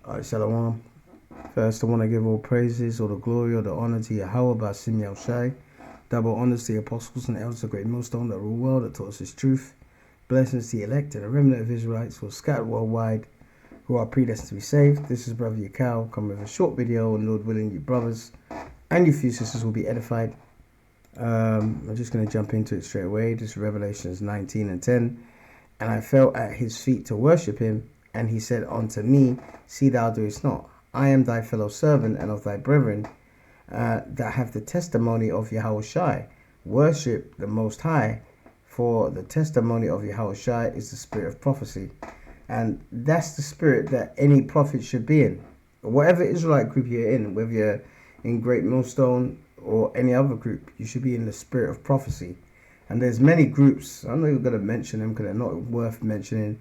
Shalom. First, I want to give all praises, all the glory, all the honor to Yahweh Ba'asim Yahushai. Double honors to the apostles and elders of the great millstone that rule well, that taught us his truth. Blessings to the elect and the remnant of Israelites who are scattered worldwide, who are predestined to be saved. This is Brother Yakao, coming with a short video, and Lord willing, you brothers and your few sisters will be edified. I'm just going to jump into it straight away. This is Revelations 19 and 10. And I fell at his feet to worship him, and he said unto me, See thou doest not. I am thy fellow servant and of thy brethren that have the testimony of Yahushai. Worship the Most High, for the testimony of Yahushai is the spirit of prophecy. And that's the spirit that any prophet should be in. Whatever Israelite group you're in, whether you're in Great Millstone or any other group, you should be in the spirit of prophecy. And there's many groups, I'm not even going to mention them because they're not worth mentioning,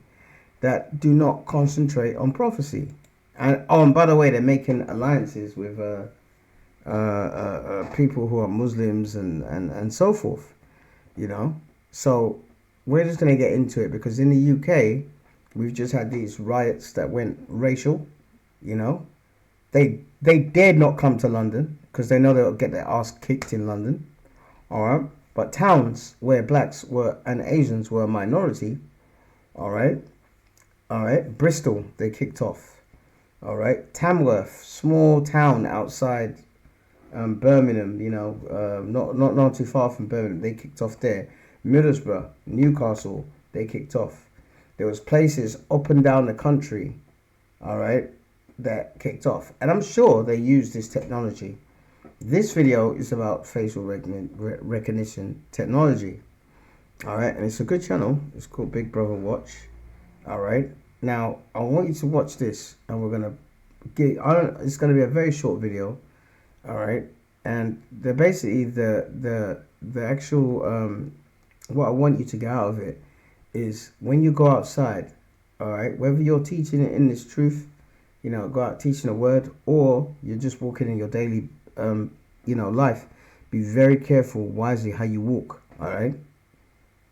that do not concentrate on prophecy. And oh, and by the way, they're making alliances with people who are Muslims and so forth, you know. So we're just going to get into it because in the UK, we've just had these riots that went racial, you know. They dared not come to London because they know they'll get their ass kicked in London, all right. But towns where blacks were and Asians were a minority, all right. Bristol, they kicked off, all right. Tamworth, small town outside Birmingham, you know, not too far from Birmingham, they kicked off there. Middlesbrough, Newcastle, they kicked off. There was places up and down the country, all right, that kicked off. And I'm sure they used this technology. This video is about facial recognition technology, all right, and it's a good channel. It's called Big Brother Watch, all right. Now I want you to watch this, and we're gonna get. It's gonna be a very short video, all right. And the actual what I want you to get out of it is when you go outside, all right, whether you're teaching it in this truth, you know, go out teaching a word, or you're just walking in your daily you know, life, be very careful wisely how you walk, all right.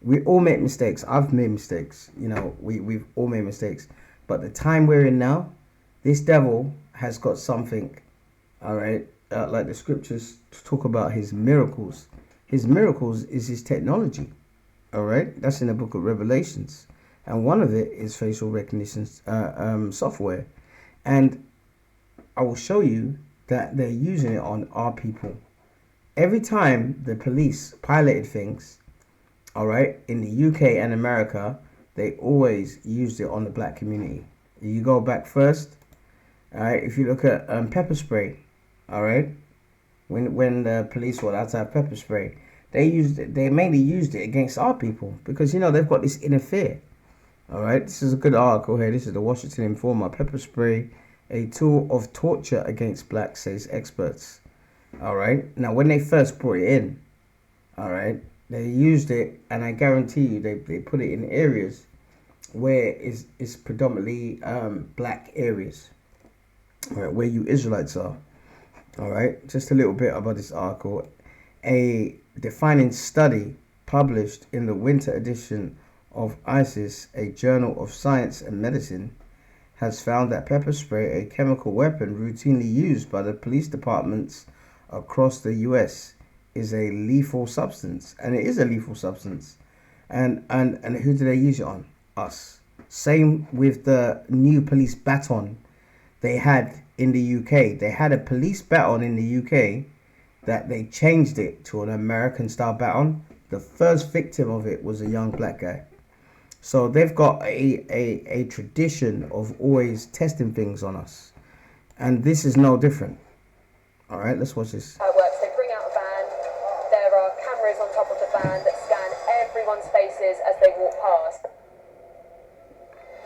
We all make mistakes. I've made mistakes, you know, we've all made mistakes, but the time we're in now, this devil has got something, all right, like the scriptures talk about his miracles. His miracles is his technology, all right. That's in the book of Revelations, and one of it is facial recognition software, and I will show you that they're using it on our people. Every time the police piloted things, all right, in the UK and America, they always used it on the black community. You go back first, all right, if you look at pepper spray, all right, when the police were allowed to have pepper spray, they mainly used it against our people because, you know, they've got this inner fear, all right. This is a good article here. This is the Washington Informer. Pepper spray, a tool of torture against blacks, says experts. All right. Now, when they first brought it in, all right, they used it, and I guarantee you, they put it in areas where it's predominantly black areas, all right, where you Israelites are. All right. Just a little bit about this article. A defining study published in the winter edition of ISIS, a journal of science and medicine, has found that pepper spray, a chemical weapon routinely used by the police departments across the US, is a lethal substance. And it is a lethal substance. And who do they use it on? Us. Same with the new police baton they had in the UK. They had a police baton in the UK that they changed it to an American style baton. The first victim of it was a young black guy. So they've got a tradition of always testing things on us. And this is no different. All right, let's watch this. How it works, they bring out a van. There are cameras on top of the van that scan everyone's faces as they walk past.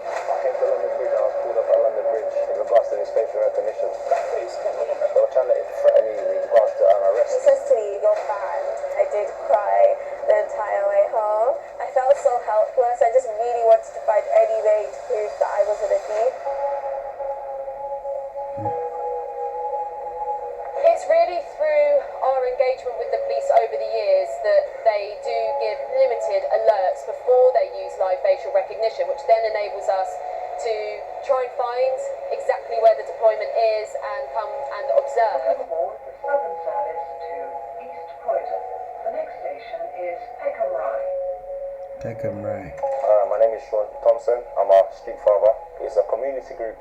I came to London Bridge, I was pulled up at London Bridge in regards to his facial recognition. They were trying to threaten me in regards to an arrest. He says to me, "You're banned." I did cry the entire way home. I felt so helpless. I just really wanted to find any way to prove that I wasn't a thief. It's really through our engagement with the police over the years that they do give limited alerts before they use live facial recognition, which then enables us to try and find exactly where the Peckham, right. My name is Sean Thompson. I'm a street father. It's a community group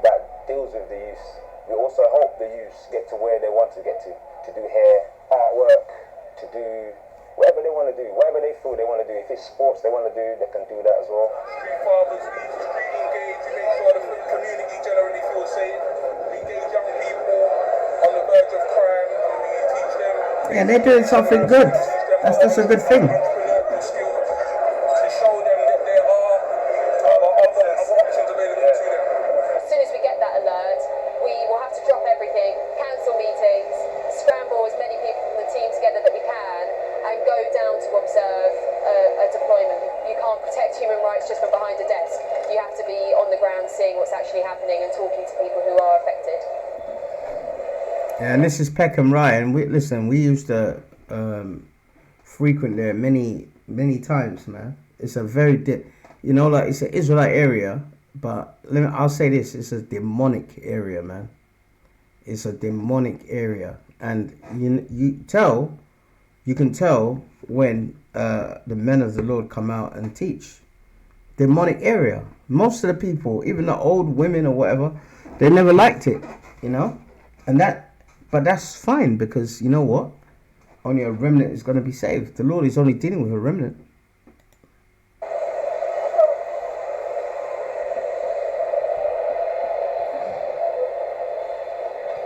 that deals with the youth. We also help the youth get to where they want to get to do hair, artwork, to do whatever they want to do, whatever they feel they want to do. If it's sports they want to do, they can do that as well. Street fathers, we street engage, we make sure the community generally feels safe. We engage young people on the verge of crime and we teach them. Yeah, they're doing something good. That's a good thing. Entrepreneurial skills to show them that there are other options available to them. As soon as we get that alert, we will have to drop everything, cancel meetings, scramble as many people from the team together that we can, and go down to observe a deployment. You can't protect human rights just from behind a desk. You have to be on the ground seeing what's actually happening and talking to people who are affected. Yeah, and this is Peckham, right? And we used to frequent there many times, man. It's a very like it's an Israelite area, but I'll say this: it's a demonic area, man. It's a demonic area, and you can tell when the men of the Lord come out and teach. Demonic area. Most of the people, even the old women or whatever, they never liked it, but that's fine, because you know what? Only a remnant is going to be saved. The Lord is only dealing with a remnant.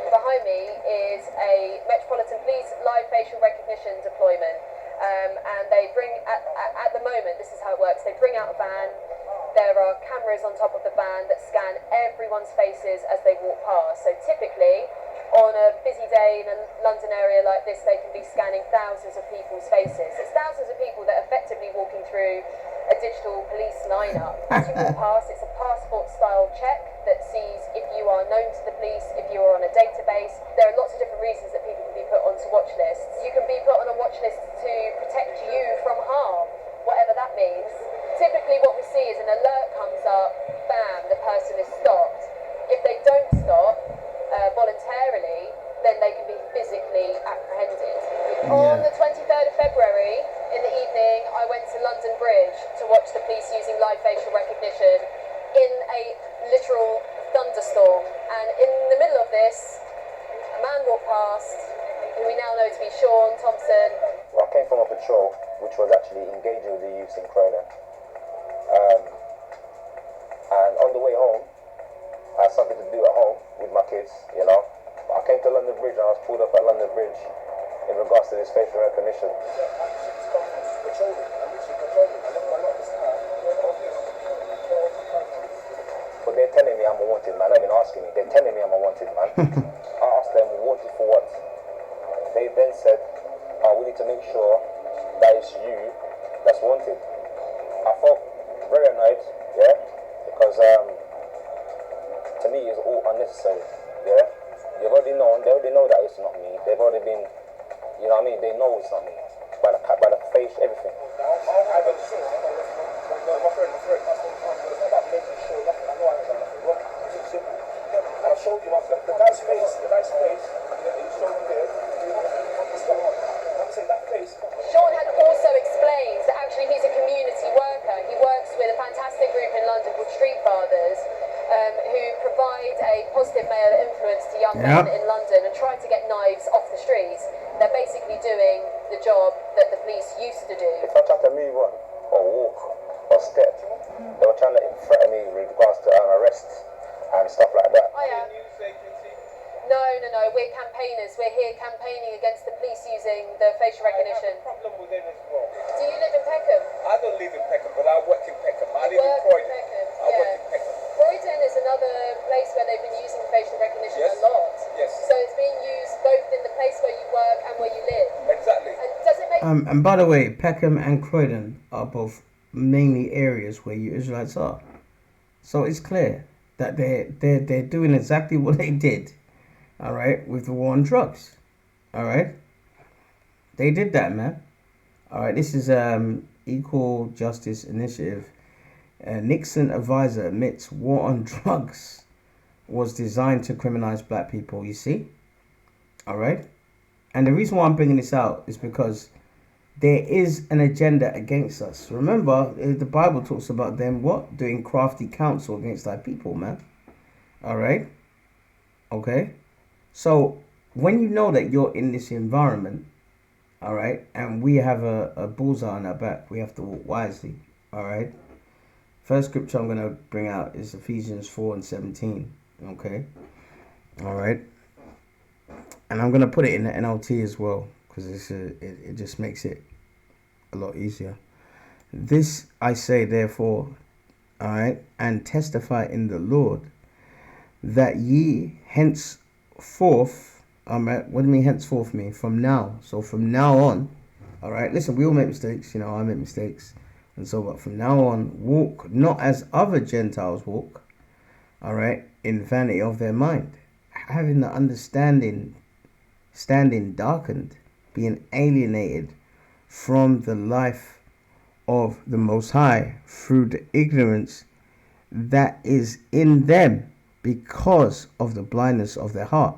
Behind me is a Metropolitan Police live facial recognition deployment, and they bring at the moment, this is how it works. They bring out a van. There are cameras on top of the van that scan everyone's faces as they walk past. So typically, on a busy day in a London area like this, they can be scanning thousands of people's faces. It's thousands of people that are effectively walking through a digital police lineup. As you walk past, it's a passport-style check that sees if you are known to the police, if you are on a database. There are lots of different reasons that people can be put onto watch lists. You can be put on a watch list to protect you from harm, whatever that means. Typically what we see is an alert comes up, bam, the person is stopped. If they don't stop voluntarily, then they can be physically apprehended. On the 23rd of February, in the evening, I went to London Bridge to watch the police using live facial recognition in a literal thunderstorm. And in the middle of this, a man walked past, who we now know to be Sean Thompson. Well, I came from a patrol, which was actually engaging with the youth in Croydon. And on the way home, I had something to do at home with my kids, I came to London Bridge and I was pulled up at London Bridge in regards to this facial recognition. But they're telling me I'm a wanted man. They've been asking me. They're telling me I'm a wanted man. I asked them, wanted for what? They then said, we need to make sure that it's you that's wanted. I felt very annoyed, because to me it's all unnecessary, They already know that it's not me. They've already been, they know it's not me. By the face, everything. I showed you the guy's face, he showed me there. I'm saying that face. Sean had also explained that actually he's a community worker. He works with a fantastic group in London called Street Fathers, who provide a positive male influence to young men in London and try to get knives off the streets. They're basically doing the job that the police used to do. If I tried to move on, or walk, or step, they were trying to threaten me with regards to an arrest and stuff like that. I am. No, we're campaigners. We're here campaigning against the police using the facial recognition. I have a problem with them as well. Do you live in Peckham? I don't live in Peckham, but I work in Peckham. I live in Croydon. I work in Peckham. Croydon is another place where they've been using facial recognition a lot. Yes. So it's being used both in the place where you work and where you live. Exactly. And does it make And by the way, Peckham and Croydon are both mainly areas where you Israelites are. So it's clear that they're doing exactly what they did, all right, with the war on drugs, all right. They did that, man. All right, this is Equal Justice Initiative. Nixon advisor admits war on drugs was designed to criminalize black people. You see, all right. And the reason why I'm bringing this out is because there is an agenda against us. Remember, the Bible talks about them what? Doing crafty counsel against thy people, man. All right? Okay? So, when you know that you're in this environment, all right, and we have a bullseye on our back, we have to walk wisely, all right? First scripture I'm going to bring out is Ephesians 4:17, okay? All right? And I'm going to put it in the NLT as well, because it just makes it a lot easier. This I say, therefore, all right, and testify in the Lord, that ye henceforth, all right, what do you mean henceforth mean? From now. So from now on, all right, listen, we all make mistakes, you know, I make mistakes. And so, but from now on, walk not as other Gentiles walk, all right, in vanity of their mind, having the understanding, standing darkened, being alienated from the life of the Most High through the ignorance that is in them because of the blindness of their heart.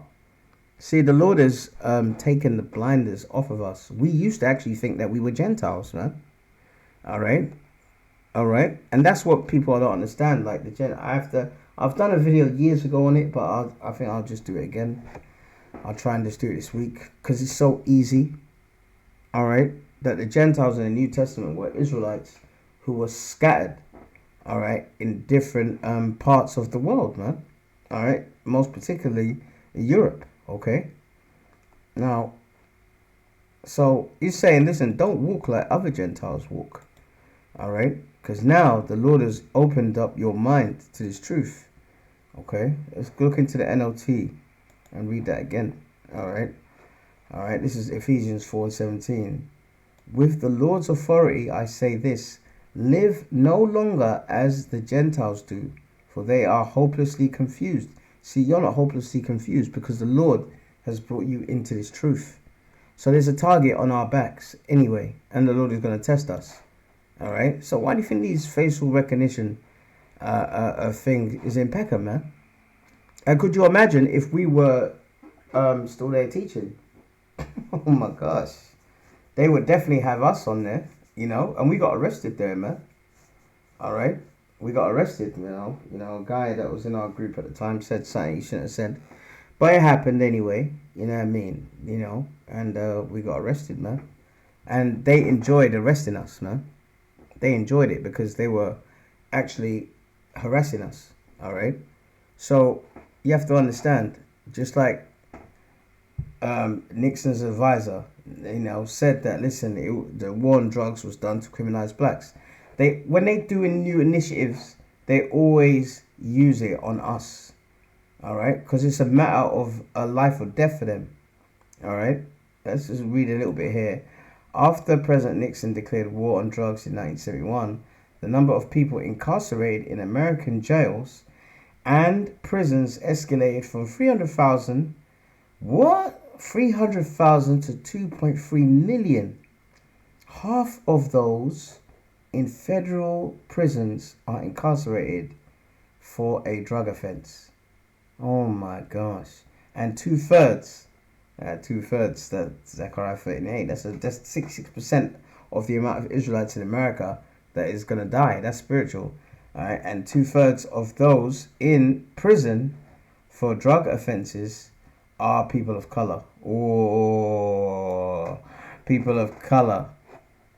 See, the Lord has taken the blinders off of us. We used to actually think that we were Gentiles, man. All right, and that's what people don't understand. Like I've done a video years ago on it, but I think I'll just do it again. I'll try and just do it this week because it's so easy. All right, that the Gentiles in the New Testament were Israelites who were scattered, all right, in different parts of the world, man. All right, most particularly Europe. Okay. Now, so he's saying, listen, don't walk like other Gentiles walk. All right, because now the Lord has opened up your mind to this truth. Okay, let's look into the NLT and read that again. All right, this is Ephesians 4:17. With the Lord's authority I say this, live no longer as the Gentiles do, for they are hopelessly confused. See, you're not hopelessly confused because the Lord has brought you into this truth. So there's a target on our backs anyway, and the Lord is going to test us. All right, so why do you think these facial recognition thing is in Peckham, man? And could you imagine if we were still there teaching? Oh my gosh, they would definitely have us on there, you know. And we got arrested there, man. All right, we got arrested, you know. A guy that was in our group at the time said something he shouldn't have said, but it happened anyway. You know what I mean? You know, and we got arrested, man. And they enjoyed arresting us, man. They enjoyed it because they were actually harassing us. All right, so you have to understand, just like Nixon's advisor, you know, said that, listen, the war on drugs was done to criminalize blacks. When they do new initiatives, they always use it on us. All right, because it's a matter of a life or death for them. All right, let's just read a little bit here. After President Nixon declared war on drugs in 1971, the number of people incarcerated in American jails and prisons escalated from 300,000 to 2.3 million. Half of those in federal prisons are incarcerated for a drug offense. Oh my gosh. And two-thirds, that's Zechariah 38, that's 66% of the amount of Israelites in America that is going to die. That's spiritual. All right? And two-thirds of those in prison for drug offenses are people of color. Oh, people of color.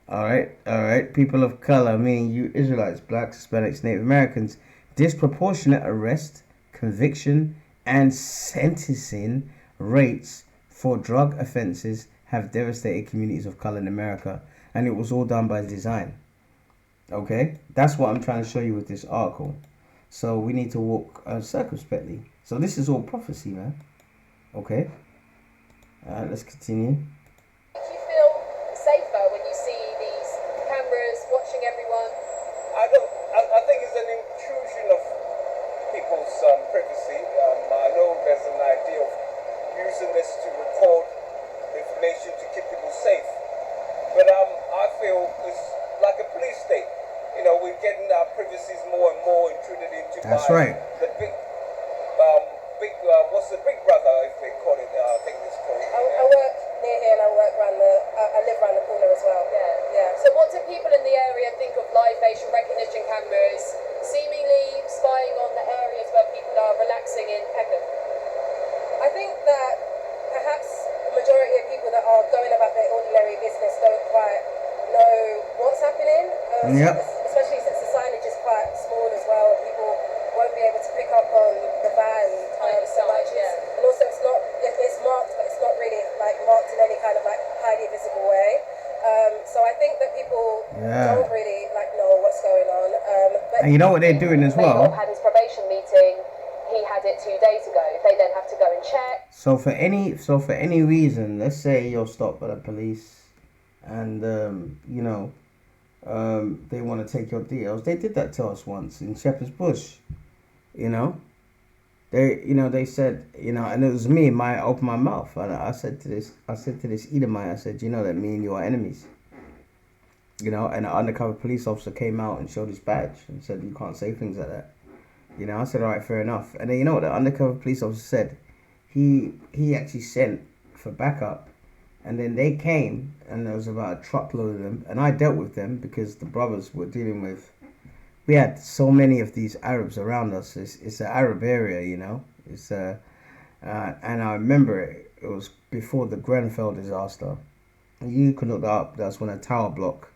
All right, people of color, meaning you Israelites, blacks, Hispanics, Native Americans. Disproportionate arrest, conviction, and sentencing rates for drug offenses have devastated communities of color in America, and it was all done by design. Okay, that's what I'm trying to show you with this article. So we need to walk circumspectly. So this is all prophecy, man. Okay, let's continue. Do you feel safer when you see these cameras watching everyone? I think it's an intrusion of people's privacy. I know there's an idea of using this to record information to keep people safe, but I feel it's like a police state. You know, we're getting our privacies more and more intruded into. That's by right. The big, what's the big brother, if they call it? I think it's called. I work near here, and I work I live around the corner as well. Yeah. So what do people in the area think of live facial recognition cameras seemingly spying on the areas where people are relaxing in Peckham? I think that perhaps the majority of people that are going about their ordinary business don't quite know what's happening. Yep. Especially since the signage is quite small as well. People won't be able to pick up on the van so much. And also it's marked, but it's not really like marked in any kind of like highly visible way. So I think that people don't really like know what's going on. But And you know what they're doing as well? Had his probation meeting. He had it 2 days ago. They then have to go and check. So for any reason, let's say you're stopped by the police, and they want to take your details. They did that to us once in Shepherd's Bush. They said, and it was me. I opened my mouth, and I said to this Edomite, I said, that me and you are enemies. And an undercover police officer came out and showed his badge and said, you can't say things like that. I said, all right, fair enough. And then you know what the undercover police officer said? He actually sent for backup. And then they came, and there was about a truckload of them. And I dealt with them because the brothers were dealing with... We had so many of these Arabs around us. It's an Arab area, It's and I remember it was before the Grenfell disaster. You can look that up. That's when a tower block,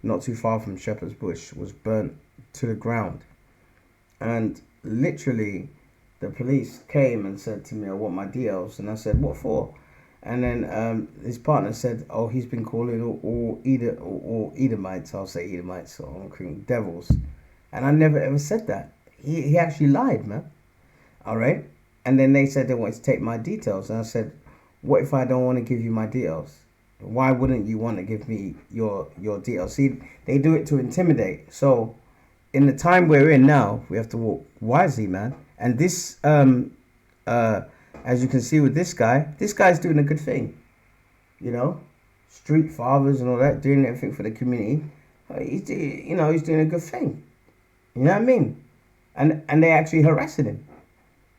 not too far from Shepherd's Bush, was burnt to the ground. And literally, the police came and said to me, I want my details. And I said, what for? And then his partner said, oh, he's been calling all Edomites. I'll say Edomites, or I'm calling devils. And I never ever said that. He actually lied, man. All right? And then they said they wanted to take my details. And I said, what if I don't want to give you my details? Why wouldn't you want to give me your details? See, they do it to intimidate. So in the time we're in now, we have to walk wisely, man. And this, as you can see with this guy's doing a good thing. Street fathers and all that, doing everything for the community. He's doing a good thing. You know what I mean? And they actually harassing him.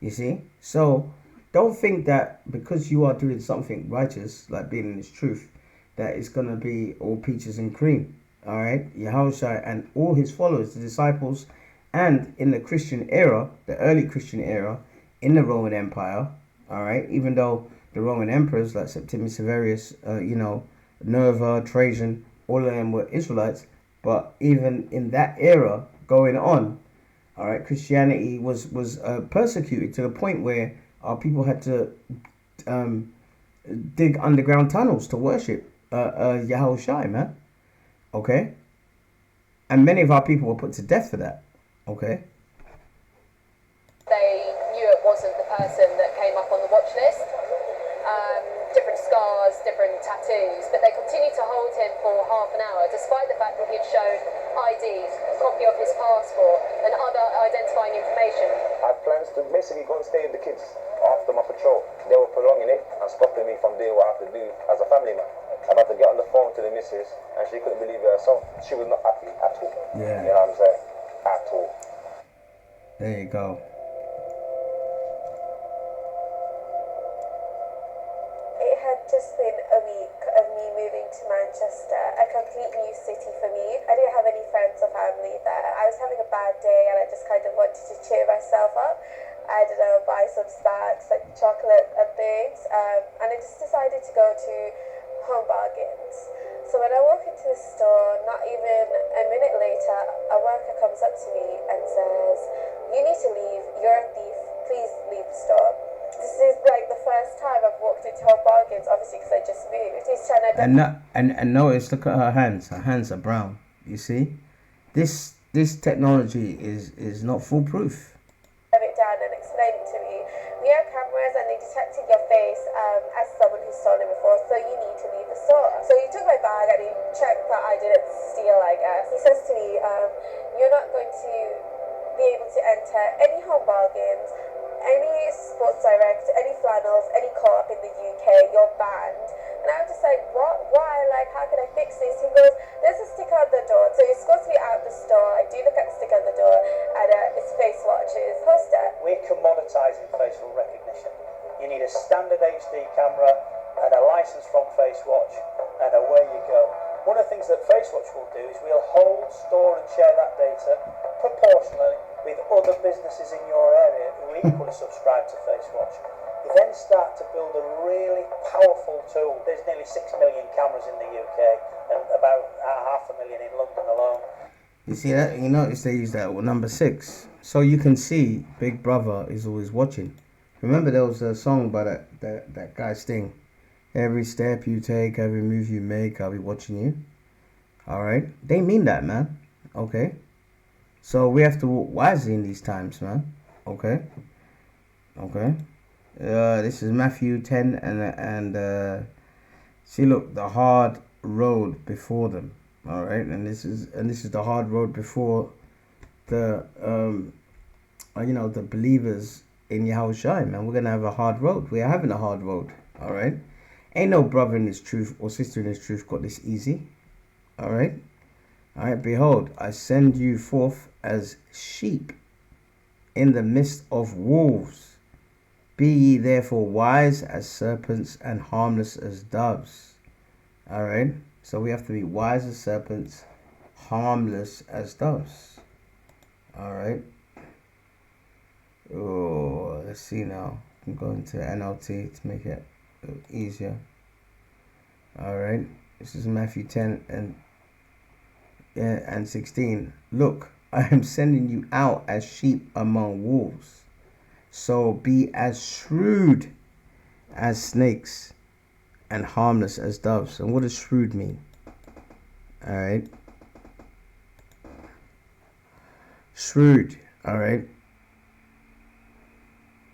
You see? So don't think that because you are doing something righteous, like being in this truth, that it's going to be all peaches and cream. All right? Yahushua and all his followers, the disciples, and in the Christian era, the early Christian era, in the Roman Empire, all right? Even though the Roman emperors like Septimius Severus, Nerva, Trajan, all of them were Israelites, but even in that era going on, all right, Christianity was persecuted to the point where our people had to dig underground tunnels to worship Yahushua, man. Okay? And many of our people were put to death for that. Okay? They knew it wasn't the person that came up on the watch list. Different scars, different tattoos, but they continued to hold him for half an hour, despite the fact that he'd shown ID, a copy of his passport, and other identifying information. I had plans to basically go and stay with the kids after my patrol. They were prolonging it and stopping me from doing what I have to do as a family man. I had to get on the phone to the missus, and she couldn't believe it herself. She was not happy at all. Yeah. You know what I'm saying? At all. There you go. It had just been a week of me moving to Manchester, a complete new city for me. I didn't have any friends or family there. I was having a bad day and I just kind of wanted to cheer myself up. I don't know, buy some snacks like chocolate and things. And I just decided to go to Home Bargains. So when I walk into the store, not even a minute later, a worker comes up to me and says, "You need to leave, you're a thief, please leave the store." This is like the first time I've walked into Home Bargains, obviously because I just moved. He's trying to... And notice, look at her hands. Her hands are brown. You see? This technology is not foolproof. It down and explain it to me. We have cameras and they detected your face as someone who's stolen before, so you need to leave the store. So he took my bag and he checked that I didn't steal, I guess. He says to me, you're not going to be able to enter any Home Bargains, any Sports Direct, any flannels, any co-op in the UK, you're banned. And I was just like, what? Why? Like, how can I fix this? He goes, there's a sticker on the door. So he escorts me out the store. I do look at the sticker on the door, and it's Face Watch's poster. We're commoditising facial recognition. You need a standard HD camera, and a license from FaceWatch, and away you go. One of the things that FaceWatch will do is we'll hold, store and share that data proportionally with other businesses in your area who equally subscribe to FaceWatch. You then start to build a really powerful tool. There's nearly 6 million cameras in the UK and about 500,000 in London alone. You see that? You notice they use that number 6. So you can see Big Brother is always watching. Remember there was a song by that guy Sting. Every step you take, every move you make, I'll be watching you. Alright? They mean that, man. Okay? So we have to walk wisely in these times, man. Okay? Okay? This is Matthew 10 and see, look, the hard road before them. Alright? And this is the hard road before the the believers in Yahushua, man. We're gonna have a hard road. We are having a hard road. Alright? Ain't no brother in this truth or sister in this truth got this easy. Alright? Alright, behold, I send you forth as sheep in the midst of wolves. Be ye therefore wise as serpents and harmless as doves. Alright? So we have to be wise as serpents, harmless as doves. Alright? Oh, let's see now. I'm going to NLT to make it easier. Alright, this is Matthew 10 and 16. Look, I am sending you out as sheep among wolves. So be as shrewd as snakes and harmless as doves. And what does shrewd mean? Alright. Shrewd. Alright.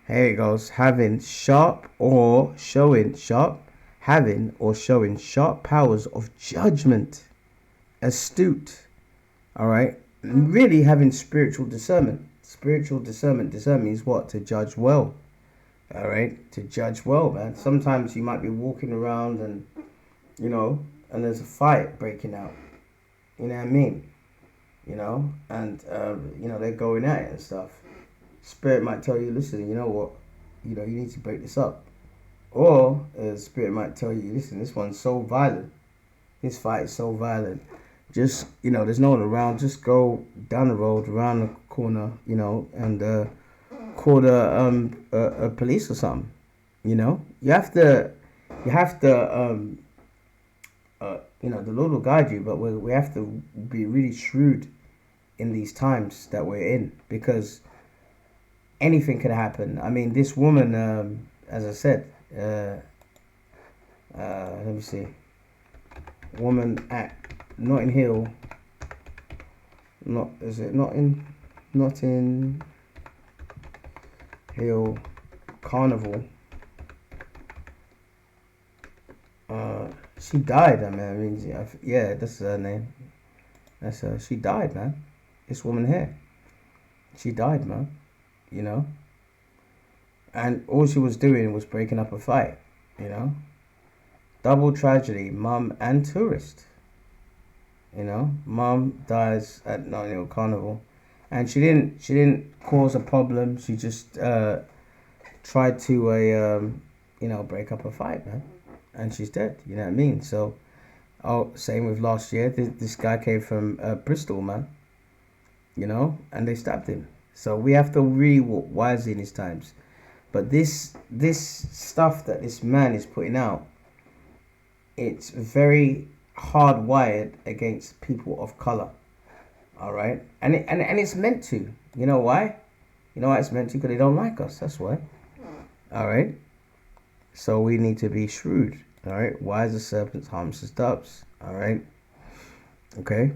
Here it goes. Having or showing sharp powers of judgment. Astute. Alright. Really having spiritual discernment. Spiritual discernment means what? To judge well. Alright. To judge well, man. Sometimes you might be walking around and and there's a fight breaking out. You know what I mean? And they're going at it and stuff. Spirit might tell you, listen, you know what, you need to break this up. Or Spirit might tell you, listen, this one's so violent. This fight is so violent. Just, there's no one around. Just go down the road, around the corner, and call a police or something. You have to, the Lord will guide you, but we have to be really shrewd in these times that we're in, because anything could happen. I mean, this woman, as I said, let me see. Woman at Notting Hill. Notting Hill Carnival. She died. I mean, yeah, that's her name. That's her. She died, man. This woman here. She died, man. And all she was doing was breaking up a fight. Double tragedy, mum and tourist. Mum dies at Notting Hill Carnival, and she didn't cause a problem. She just tried to break up a fight, man, and she's dead. You know what I mean? So, same with last year. This guy came from Bristol, man. And they stabbed him. So we have to really walk wisely in these times. But this stuff that this man is putting out, it's very hardwired against people of color. All right, and it's meant to. You know why? You know why it's meant to? Because they don't like us. That's why. All right. So we need to be shrewd. All right, wise as serpents, harmless as doves. All right. Okay.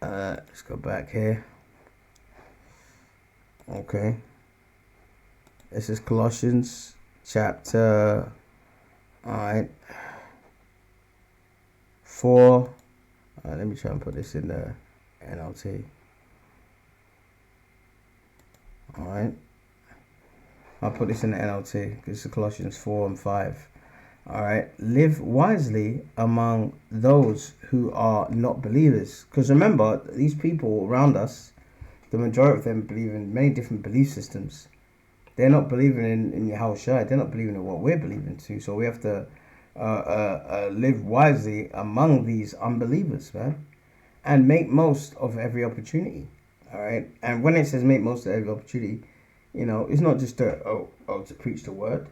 Let's go back here. Okay. This is Colossians chapter, 4. Let me try and put this in the NLT. Alright. I'll put this in the NLT. This is Colossians 4 and 5. Alright. Live wisely among those who are not believers. Because remember, these people around us, the majority of them believe in many different belief systems. they're not believing in Yahushua. They're not believing in what we're believing to. So we have to live wisely among these unbelievers, man, and make most of every opportunity. All right. And when it says make most of every opportunity, it's not just to preach the word,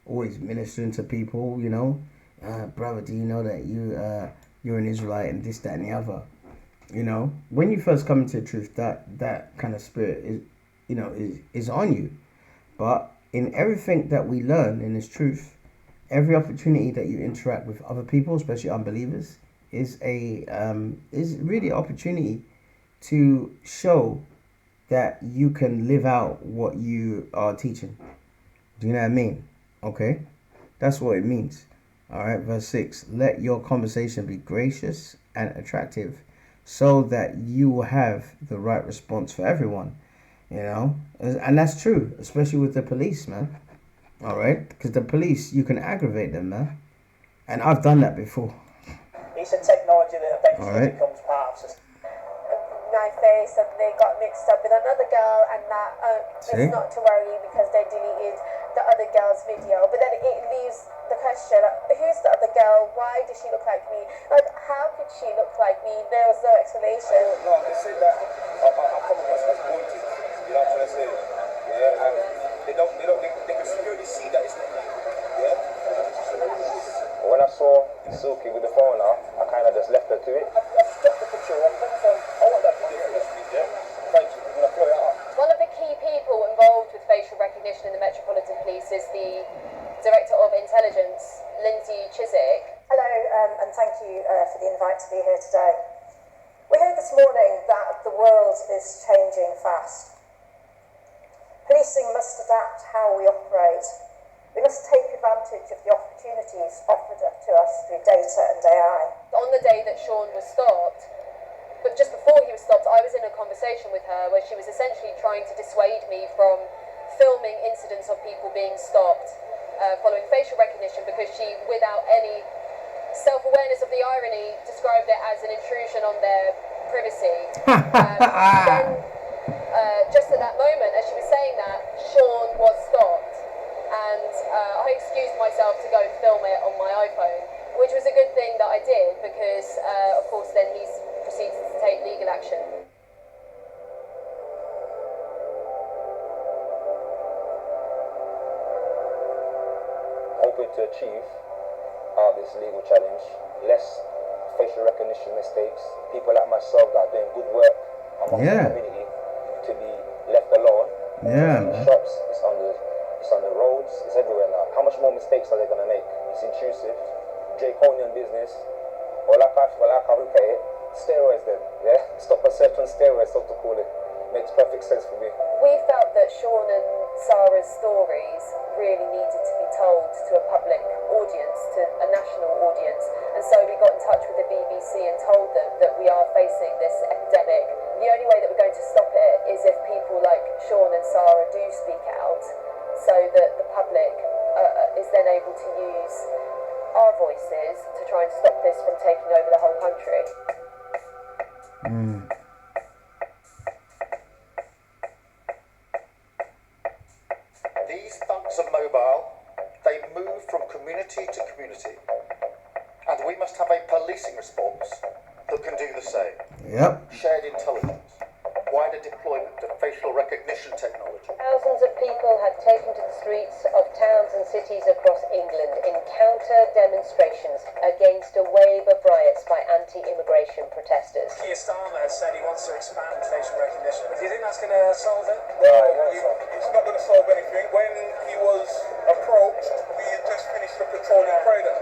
always ministering to people, brother, do you know that you're an Israelite and this, that, and the other. When you first come into the truth, that kind of spirit is on you. But in everything that we learn in this truth, every opportunity that you interact with other people, especially unbelievers, is really an opportunity to show that you can live out what you are teaching. Do you know what I mean? Okay, that's what it means. All right, verse 6. Let your conversation be gracious and attractive, so that you will have the right response for everyone. And that's true, especially with the police, man. All right, because the police, you can aggravate them, man, and I've done that before. It's a technology that eventually All right. becomes part of society. My face, and they got mixed up with another girl, and that See? it's not to worry because they deleted the other girl's video. But then it leaves the question: who's the other girl? Why does she look like me? Like, how could she look like me? There was no explanation. No, they say that I come across as wanted. You know what I'm trying to say? Yeah, and they can clearly see that it's not me. Yeah. When I saw Silky with the phone out, I kind of just left her to it. I stopped the picture. I want that video for this week, yeah? Thank you. I'm gonna throw it up. One of the key people involved with facial recognition in the Metropolitan Police is the Director of Intelligence, Lindsay Chiswick. Hello, and thank you for the invite to be here today. We heard this morning that the world is changing fast. Policing must adapt how we operate. We must take advantage of the opportunities offered to us through data and AI. On the day that Sean was stopped, but just before he was stopped, I was in a conversation with her where she was essentially trying to dissuade me from filming incidents of people being stopped following facial recognition, because she, without any self-awareness of the irony, described it as an intrusion on their privacy. Then, just at that moment, as she was saying that, Sean was stopped, and I excused myself to go and film it on my iPhone, which was a good thing that I did, because of course then he's proceeded to take legal action. Hoping to achieve this legal challenge, less facial recognition mistakes, people like myself that are doing good work amongst the community to be left alone. Yeah, It's in the man. shops, it's on the roads, it's everywhere now. How much more mistakes are they going to make? It's intrusive, draconian business, or like I look at it, steroids then, yeah? Stop myself on steroids, so to call it. Makes perfect sense for me. We felt that Sean and Sarah's stories really needed to be told to a public audience, to a national audience, and so we got in touch with the BBC and told them that we are facing this epidemic. The only way that we're going to stop it is if people like Sean and Sarah do speak out, so that the public is then able to use our voices to try and stop this from taking over the whole country. These thugs are mobile, they move from community to community, and we must have a policing response that can do the same. Yep. Shared intelligence, wider deployment of facial recognition technology. Thousands of people have taken to the streets of towns and cities across England in counter-demonstrations against a wave of riots by anti-immigration protesters. Keir Starmer has said he wants to expand facial recognition. Do you think that's going to solve it? No, it's not going to solve anything. When he was approached, we had just finished the petroleum trader.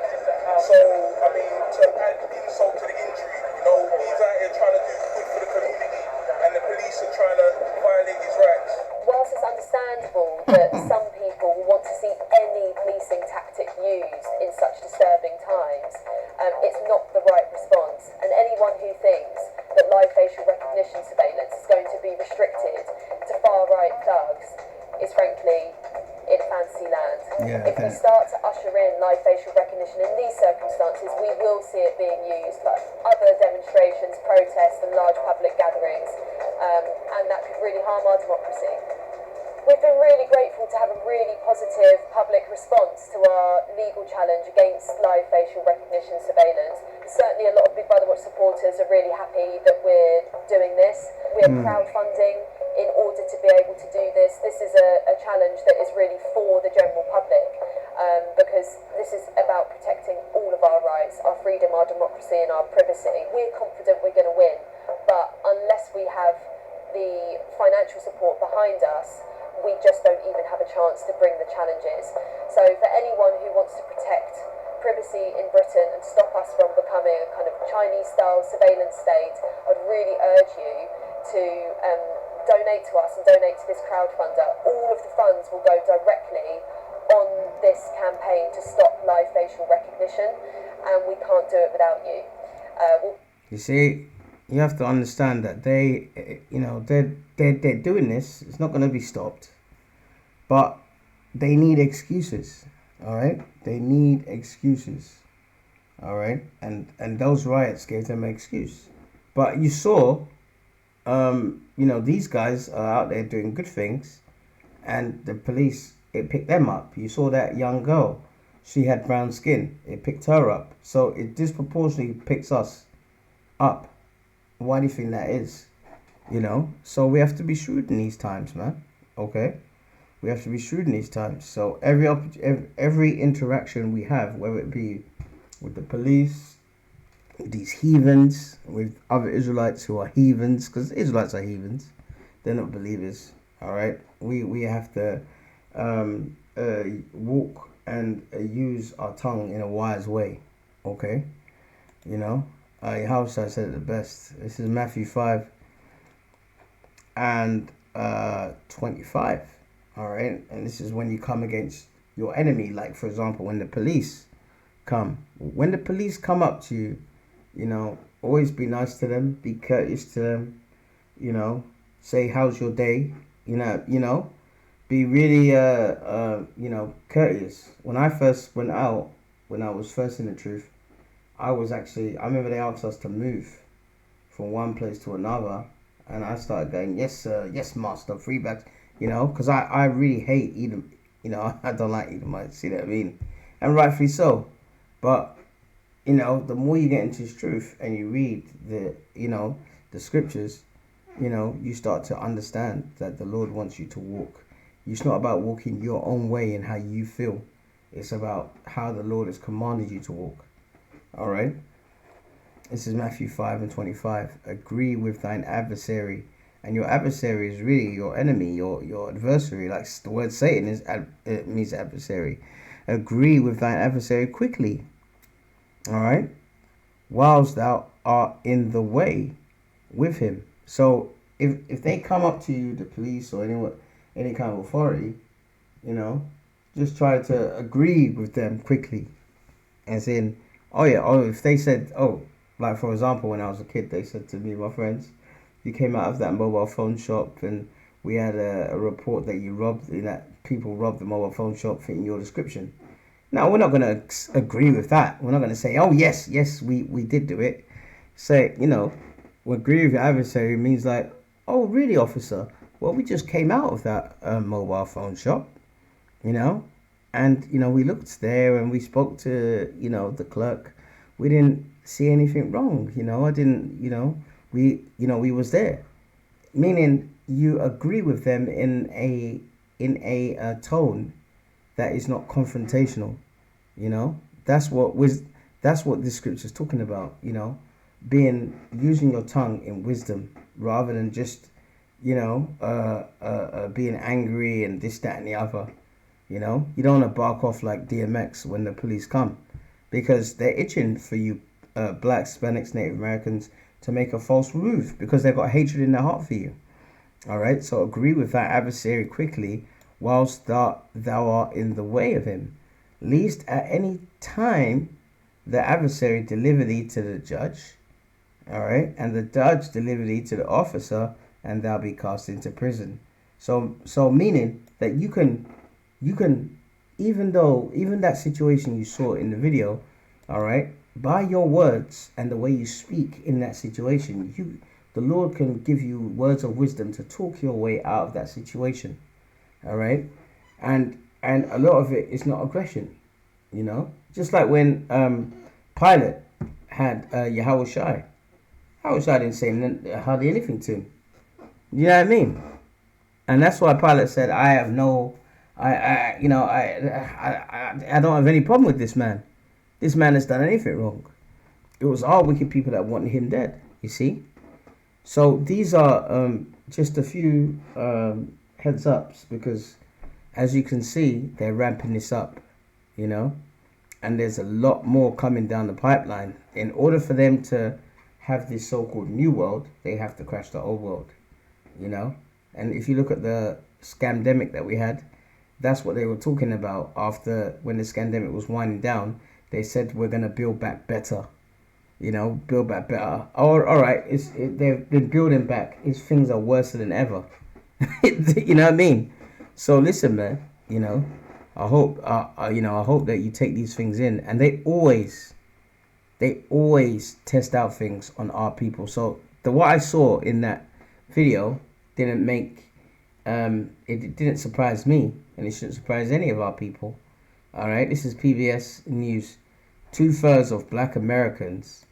So, I mean, to add insult to the injury, he's out here trying to do good for the community, and the police are trying to violate his rights. Whilst it's understandable that some people want to see any policing tactic used in such disturbing times, it's not the right response. And anyone who thinks that live facial recognition surveillance is going to be restricted to far-right thugs is frankly in fantasy land. If we start to usher in live facial recognition in these circumstances, we will see it being used for other demonstrations, protests and large public gatherings, and that could really harm our democracy. We've been really grateful to have a really positive public response to our legal challenge against live facial recognition surveillance. Certainly a lot of Big Brother Watch supporters are really happy that we're doing this. We're crowdfunding in order to be able to do this. This is a challenge that is really for the general public, because this is about protecting all of our rights, our freedom, our democracy and our privacy. We're confident we're going to win, but unless we have the financial support behind us, we just don't even have a chance to bring the challenges. So for anyone who wants to protect privacy in Britain and stop us from becoming a kind of Chinese-style surveillance state, I'd really urge you to donate to us and donate to this crowdfunder. All of the funds will go directly on this campaign to stop live facial recognition, and we can't do it without you. You see, you have to understand that they're doing this. It's not going to be stopped, but they need excuses. All right, they need excuses. All right, and those riots gave them an excuse. But you saw, these guys are out there doing good things, and the police, it picked them up. You saw that young girl, she had brown skin. It picked her up. So it disproportionately picks us up. Why do you think that is? So we have to be shrewd in these times, man. Okay, we have to be shrewd in these times. So every interaction we have, whether it be with the police, with these heathens, with other Israelites who are heathens, because Israelites are heathens, they're not believers. All right, we have to walk and use our tongue in a wise way. Okay, Yahushua said it the best. This is Matthew 5 and 25. All right, and this is when you come against your enemy. Like, for example, when the police come. When the police come up to you, always be nice to them. Be courteous to them. Say, how's your day? Be really, courteous. When I first went out, when I was first in the truth, I remember they asked us to move from one place to another, and I started going, yes sir, yes master, free bags, because I really hate Edom, I don't like Edomites, see what I mean, and rightfully so, but, the more you get into truth and you read the scriptures, you start to understand that the Lord wants you to walk. It's not about walking your own way and how you feel, it's about how the Lord has commanded you to walk. All right. This is Matthew 5 and 25. Agree with thine adversary, and your adversary is really your enemy, your adversary. Like the word Satan it means adversary. Agree with thine adversary quickly. All right. Whilst thou art in the way with him. So if they come up to you, the police or any kind of authority, just try to agree with them quickly, as in. If they said, like for example, when I was a kid, they said to me, my friends, you came out of that mobile phone shop and we had a report that people robbed the mobile phone shop fitting your description. Now, we're not going to agree with that. We're not going to say, oh, yes, we did do it. Say, we agree with your adversary means like, oh, really, officer? Well, we just came out of that mobile phone shop, And, we looked there and we spoke to, the clerk. We didn't see anything wrong. I didn't, we was there. Meaning you agree with them in a tone that is not confrontational. That's what this scripture is talking about, using your tongue in wisdom rather than just, being angry and this, that and the other. You don't want to bark off like DMX when the police come, because they're itching for you blacks, Hispanics, Native Americans to make a false move because they've got hatred in their heart for you. All right, so agree with that adversary quickly whilst thou art in the way of him, lest at any time the adversary deliver thee to the judge, all right, and the judge deliver thee to the officer, and thou be cast into prison. So meaning that you can, even that situation you saw in the video, all right, by your words and the way you speak in that situation, the Lord can give you words of wisdom to talk your way out of that situation. All right, and a lot of it is not aggression. You know, just like when Pilate had Yahweh Shai. Yahweh Shai didn't say hardly anything to him. You know what I mean? And that's why Pilate said, "I have no, I don't have any problem with this man. This man has done anything wrong. It was all wicked people that wanted him dead. You see." So these are just a few heads ups, because as you can see, they're ramping this up, you know, and there's a lot more coming down the pipeline. In order for them to have this so-called new world, they have to crash the old world, you know. And if you look at the scamdemic that we had, that's what they were talking about after, when the scamdemic was winding down. They said we're gonna build back better, you know, build back better. Oh, all right, they've been building back. Things are worse than ever. You know what I mean? So listen, man. You know, I hope, I hope that you take these things in, and they always test out things on our people. So what I saw in that video didn't make, it didn't surprise me, and it shouldn't surprise any of our people. All right, this is PBS News. 2/3 of Black Americans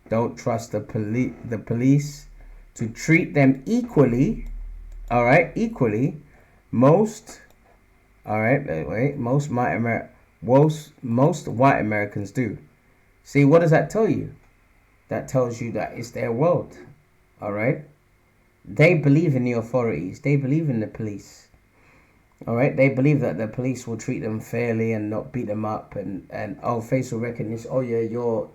don't trust the police to treat them equally. All right, equally. Most white Americans do. See, what does that tell you? That tells you that it's their world. All right, they believe in the authorities. They believe in the police. All right, they believe that the police will treat them fairly and not beat them up, and facial recognition. Oh yeah, you're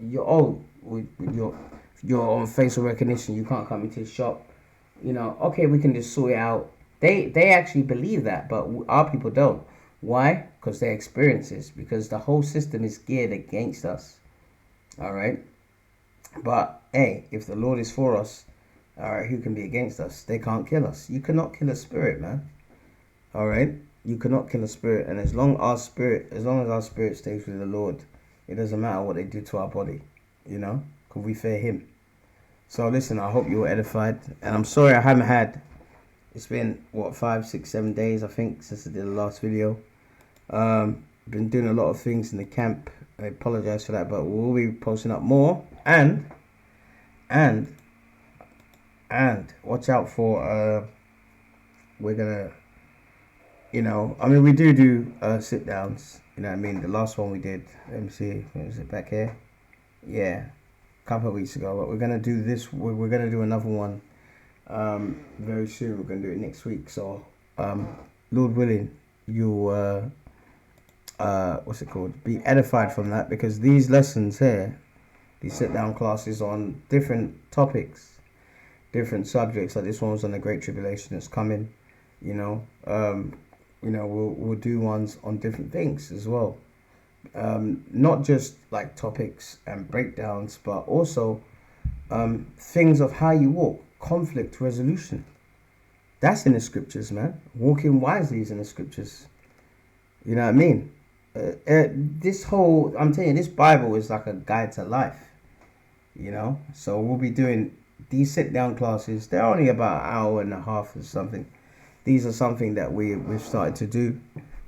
on facial recognition. You can't come into the shop. You know, okay, we can just sort it out. They actually believe that, but our people don't. Why? Because their experiences. Because the whole system is geared against us. All right. But hey, if the Lord is for us, all right, who can be against us? They can't kill us. You cannot kill a spirit, man. All right, you cannot kill a spirit, and as long as our spirit stays with the Lord, it doesn't matter what they do to our body, you know, because we fear Him. So listen, I hope you were edified, and I'm sorry I haven't had. It's been 5, 6, 7 days, I think, since I did the last video. Been doing a lot of things in the camp. I apologize for that, but we'll be posting up more, and watch out for we're gonna. You know, I mean, we do sit downs. You know what I mean? The last one we did, let me see, was it back here? Yeah, a couple of weeks ago. But we're gonna do this. We're gonna do another one very soon. We're gonna do it next week. So, Lord willing, you'll what's it called? Be edified from that, because these lessons here, these sit down classes on different topics, different subjects. Like this one was on the Great Tribulation that's coming. You know. We'll do ones on different things as well. Not just like topics and breakdowns, but also things of how you walk, conflict resolution. That's in the scriptures, man. Walking wisely is in the scriptures. You know what I mean? I'm telling you, this Bible is like a guide to life. You know? So we'll be doing these sit down classes. They're only about an hour and a half or something. These are something that we've started to do,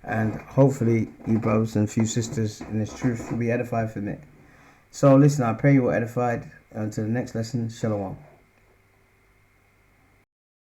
and hopefully you brothers and few sisters in this truth will be edified from it. So listen, I pray you were edified. Until the next lesson, shalom.